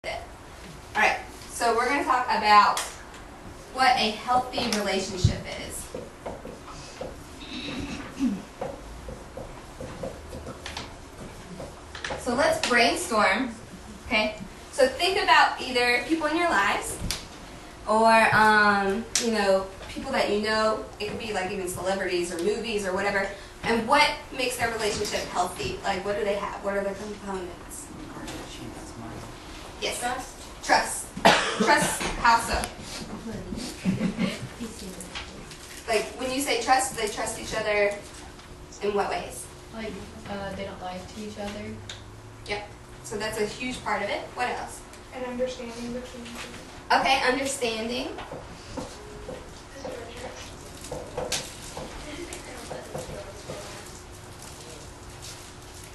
Alright, so we're going to talk about what a healthy relationship is. So let's brainstorm, okay? So think about either people in your lives or, people that you know. It could be like even celebrities or movies or whatever. And what makes their relationship healthy? Like, what do they have? What are the components? Yes. Trust. Trust, how so? Like, when you say trust, they trust each other in what ways? Like, they don't lie to each other. Yep. So that's a huge part of it. What else? An understanding between them. Okay, understanding.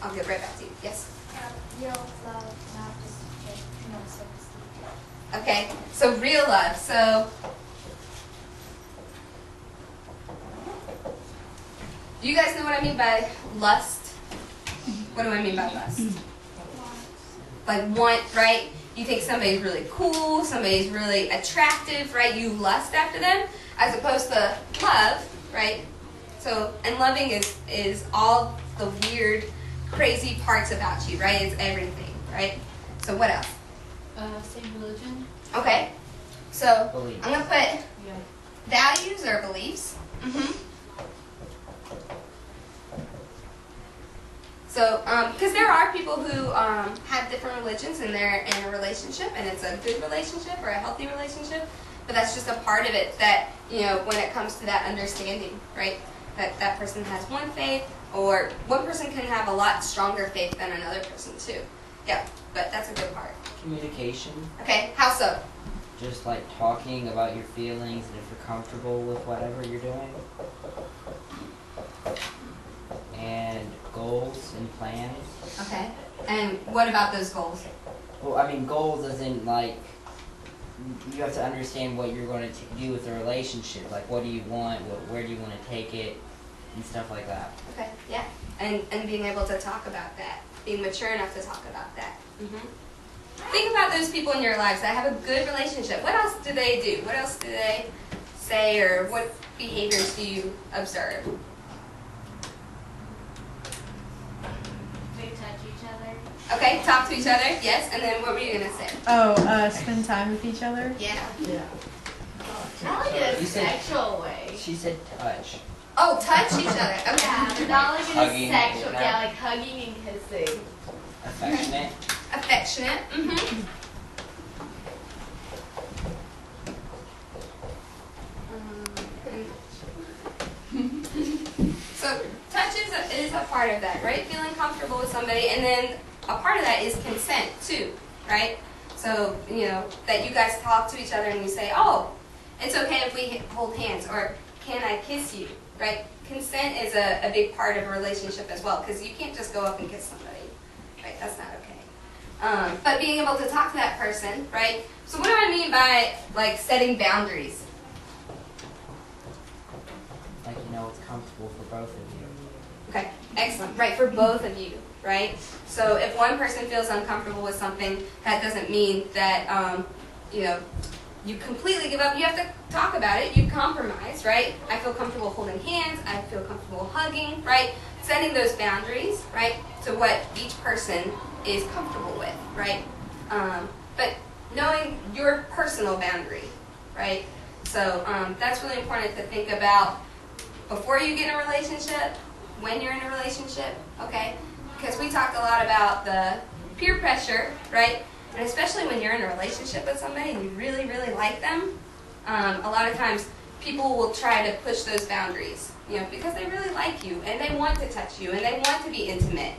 I'll get right back to you. Yes? Real love, not just self-esteem. Okay, so real love. So, do you guys know what I mean by lust? What do I mean by lust? Like want, right? You think somebody's really cool, somebody's really attractive, right? You lust after them, as opposed to love, right? So, and loving is all the weird, crazy parts about you, right? It's everything, right? So what else? Same religion. Okay. So Beliefs. I'm gonna put values or beliefs. So, because there are people who have different religions and they're in a relationship and it's a good relationship or a healthy relationship, but that's just a part of it that, when it comes to that understanding, right? That person has one faith, or one person can have a lot stronger faith than another person too. Yeah, but that's a good part. Communication. Okay, how so? Just like talking about your feelings and if you're comfortable with whatever you're doing. And goals and plans. Okay, and what about those goals? Well, I mean, goals as in like, you have to understand what you're going to do with the relationship. Like, what do you want? Where do you want to take it? And stuff like that. Okay, yeah, and being able to talk about that, being mature enough to talk about that. Think about those people in your lives that have a good relationship. What else do they do? What else do they say, or what behaviors do you observe? They touch each other. Okay, talk to each other, yes, and then what were you going to say? Spend time with each other. Yeah. Not like in a You said- sexual way. She said touch. Oh, touch each other. Okay. Yeah, but not like in Hugging, a sexual. yeah. Yeah, like hugging and kissing. Affectionate. Affectionate. So touch is a part of that, right? Feeling comfortable with somebody, and then a part of that is consent too, right? So, that you guys talk to each other and you say, oh, it's okay if we hold hands, or can I kiss you, right? Consent is a big part of a relationship as well, because you can't just go up and kiss somebody, right? That's not okay. But being able to talk to that person, right? So what do I mean by, like, setting boundaries? Like, what's comfortable for both of you. Okay, excellent. Right, for both of you, right? So if one person feels uncomfortable with something, that doesn't mean that, you completely give up. You have to talk about it. You compromise, right? I feel comfortable holding hands. I feel comfortable hugging, right? Setting those boundaries, right, to what each person is comfortable with, right? But knowing your personal boundary, right? So that's really important to think about before you get in a relationship, when you're in a relationship, okay? Because we talked a lot about the peer pressure, right? And especially when you're in a relationship with somebody and you really, really like them, a lot of times people will try to push those boundaries, because they really like you and they want to touch you and they want to be intimate,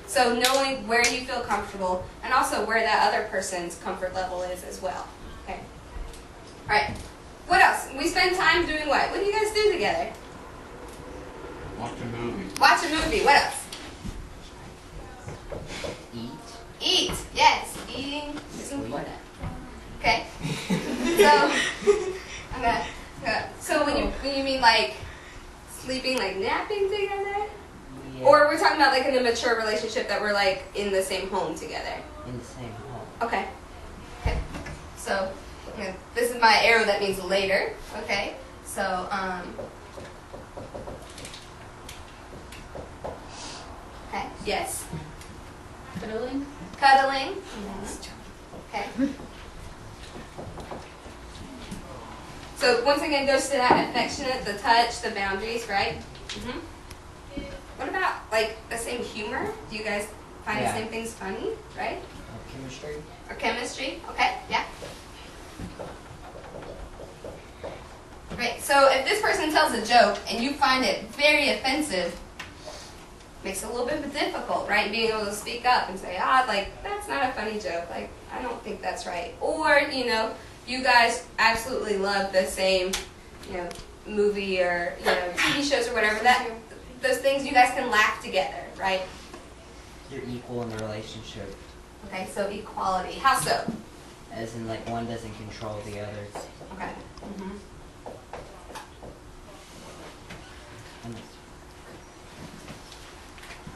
So knowing where you feel comfortable and also where that other person's comfort level is as well, okay? All right, what else? We spend time doing what? What do you guys do together? Watch a movie. Watch a movie. What else? Eat. Eat. Yes, eating is important. Okay. So, so when you mean like sleeping, like napping together, Yeah. or we're talking about like in a mature relationship that we're like in the same home together. In the same home. Okay. So this is my arrow that means later. Okay. So okay. Yes. Cuddling. Cuddling. Okay. So once again, goes to that affectionate, the touch, the boundaries, right? What about like the same humor? Do you guys find the Yeah. same things funny, right? Chemistry. Or chemistry? Okay, yeah. Right. So if this person tells a joke and you find it very offensive, makes it a little bit difficult, right? Being able to speak up and say, like, that's not a funny joke. Like, I don't think that's right. Or, you guys absolutely love the same, movie or, TV shows or whatever. Those things you guys can laugh together, right? You're equal in the relationship. Okay, so equality. How so? As in, like, one doesn't control the other. Okay.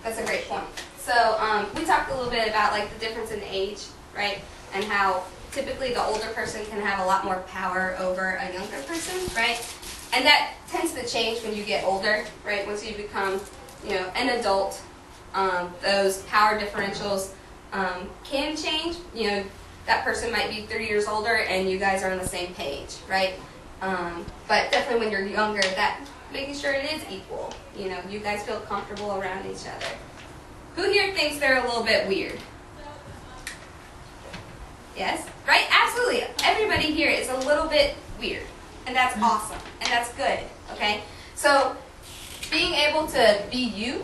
That's a great point. So we talked a little bit about like the difference in age, right? And how typically the older person can have a lot more power over a younger person, right? And that tends to change when you get older, right? Once you become, an adult, those power differentials can change. That person might be 30 years older and you guys are on the same page, right? But definitely when you're younger, that making sure it is equal. You guys feel comfortable around each other. Who here thinks they're a little bit weird? Yes? Right? Absolutely. Everybody here is a little bit weird. And that's awesome. And that's good. Okay? So, being able to be you,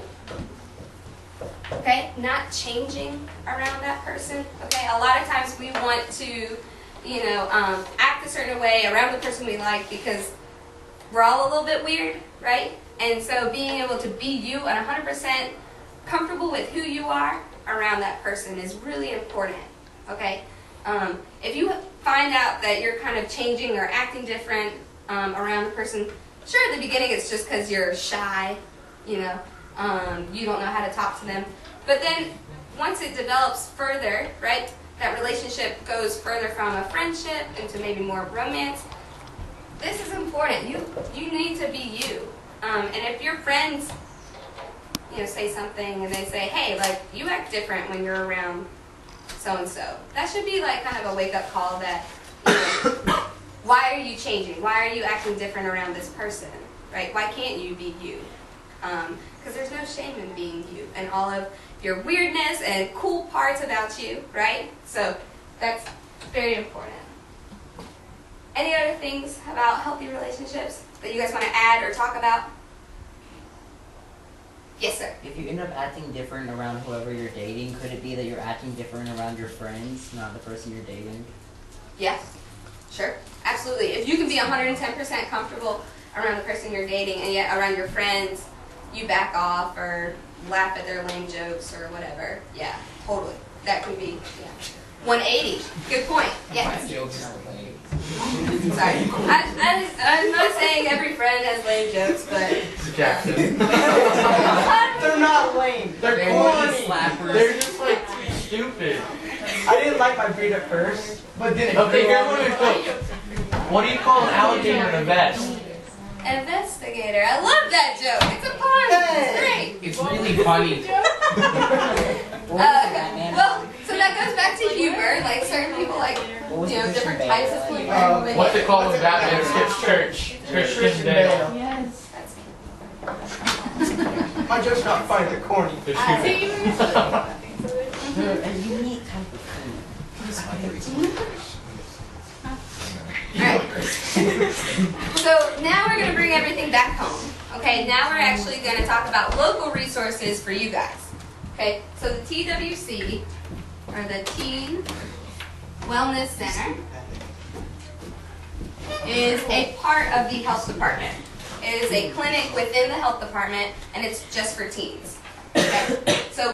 okay? Not changing around that person. Okay? A lot of times we want to, act a certain way around the person we like because we're all a little bit weird, right? And so being able to be you and 100% comfortable with who you are around that person is really important, okay? If you find out that you're kind of changing or acting different around the person, sure, at the beginning it's just because you're shy, you don't know how to talk to them. But then once it develops further, right, that relationship goes further from a friendship into maybe more romance. This is important. You need to be you. And if your friends, say something and they say, hey, like, you act different when you're around so-and-so. That should be like kind of a wake-up call that, why are you changing? Why are you acting different around this person, right? Why can't you be you? Because there's no shame in being you and all of your weirdness and cool parts about you, right? So that's very important. Any other things about healthy relationships that you guys want to add or talk about? Yes, sir. If you end up acting different around whoever you're dating, could it be that you're acting different around your friends, not the person you're dating? Yeah, sure. Absolutely. If you can be 110% comfortable around the person you're dating and yet around your friends, you back off or laugh at their lame jokes or whatever. Yeah, totally. That could be, 180. Good point. Yes. Sorry. I'm not saying every friend has lame jokes, but... Jackson. They're not lame. They're corny. They're just like stupid. I didn't like my breed at first, but then it Okay, grew here's on one me. of the What do you call an alligator in a vest? Investigator. I love that joke. It's a pun. It's great. It's really funny. Well, so that goes back to humor. Like certain people like, different types of humor. What's it called when Batman skips church? Christian Bale. Yes. My joke's not funny, they're corny. They're stupid. They're a unique type of food. Alright. So now we're going to bring everything back home. Okay, now we're actually going to talk about local resources for you guys. Okay, so the TWC, or the Teen Wellness Center, is a part of the health department. It is a clinic within the health department, and it's just for teens. Okay, so